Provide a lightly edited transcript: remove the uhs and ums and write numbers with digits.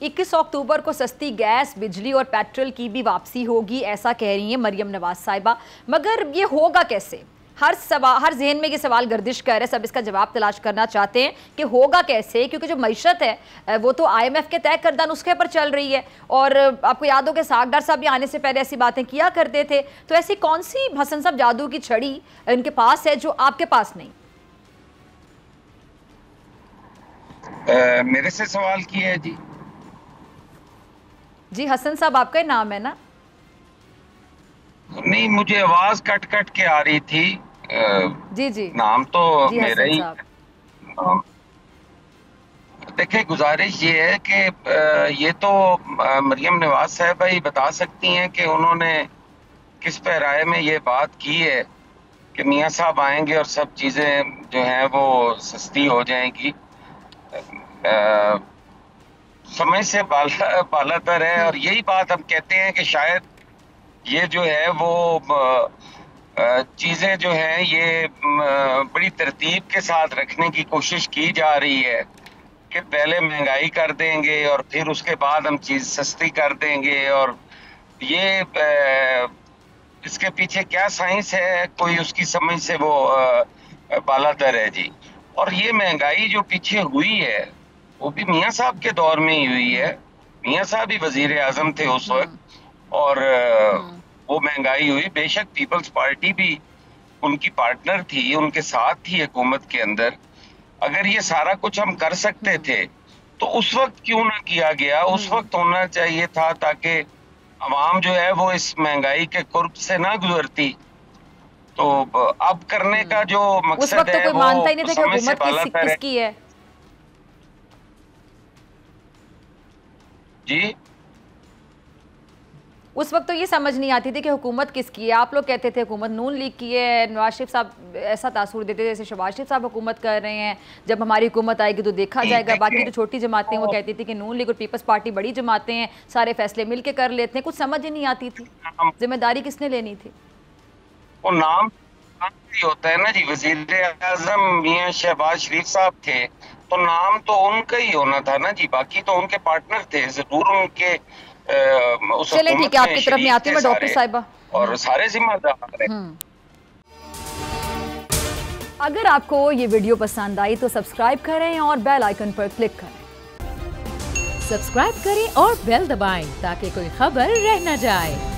21 अक्टूबर को सस्ती गैस, बिजली और पेट्रोल की भी वापसी होगी, ऐसा कह रही हैं मरियम नवाज साहिबा। मगर ये होगा कैसे? हर जहन में ये सवाल गर्दिश कर रहे, सब इसका जवाब तलाश करना चाहते हैं कि होगा कैसे, क्योंकि जो मईशत है वो तो IMF के तय करदा नुस्खे पर चल रही है। और आपको याद हो कि सागदार साहब भी आने से पहले ऐसी बातें किया करते थे। तो ऐसी कौन सी हसन साहब जादू की छड़ी इनके पास है जो आपके पास नहीं? मेरे से सवाल किया है जी। जी हसन साहब आपका ही नाम है ना? नहीं, मुझे आवाज कट कट के आ रही थी। जी जी, नाम तो जी मेरा ही। देखिए, गुजारिश ये है कि ये तो मरियम नवाज साहब ही बता सकती हैं कि उन्होंने किस पैराए में ये बात की है कि मियाँ साहब आएंगे और सब चीजें जो हैं वो सस्ती हो जाएंगी। समय से बालातर है, और यही बात हम कहते हैं कि शायद ये जो है वो चीजें जो हैं ये बड़ी तरतीब के साथ रखने की कोशिश की जा रही है कि पहले महंगाई कर देंगे और फिर उसके बाद हम चीज सस्ती कर देंगे। और ये इसके पीछे क्या साइंस है, कोई उसकी समझ से वो बालातर है जी। और ये महंगाई जो पीछे हुई है वो भी मियाँ साहब के दौर में ही हुई है। मियाँ साहब ही वजीर आजम थे उस वक्त, और वो महंगाई हुई। बेशक पीपल्स पार्टी भी उनकी पार्टनर थी, उनके साथ थी हुकूमत के अंदर। अगर ये सारा कुछ हम कर सकते थे तो उस वक्त क्यों ना किया गया? उस वक्त होना चाहिए था ताकि अवाम जो है वो इस महंगाई के कुर्ब से ना गुजरती। तो अब करने का जो मकसद उस वक्त तो कोई मानता ही नहीं था कि हुकूमत किसकी है। जी, उस वक्त तो ये समझ नहीं आती थी कि हुकूमत किसकी है। आप लोग कहते थे हुकूमत नून लीग की है, नवाज शरीफ साहब ऐसा तासुर देते थे जैसे शहबाज शरीफ साहब हुकूमत कर रहे हैं, जब हमारी हुकूमत आएगी तो देखा जाएगा। बाकी जो छोटी जमातें वो कहती थी कि नून लीग और पीपल्स पार्टी बड़ी जमातें हैं, सारे फैसले मिल के कर लेते हैं। कुछ समझ ही नहीं आती थी, जिम्मेदारी किसने लेनी थी? वो नाम होता है ना जी। वजीर आजम मियां शहबाज शरीफ साहब थे तो नाम तो उनका ही होना था ना जी, बाकी तो उनके पार्टनर थे जरूर। उनके चले ठीक है, आपकी तरफ में आती हूँ मैं डॉक्टर साहिबा, और सारे जिम्मेदार हैं। अगर आपको ये वीडियो पसंद आई तो सब्सक्राइब करें और बेल आइकन पर क्लिक करें। सब्सक्राइब करें और बेल दबाएं ताकि कोई खबर रह न जाए।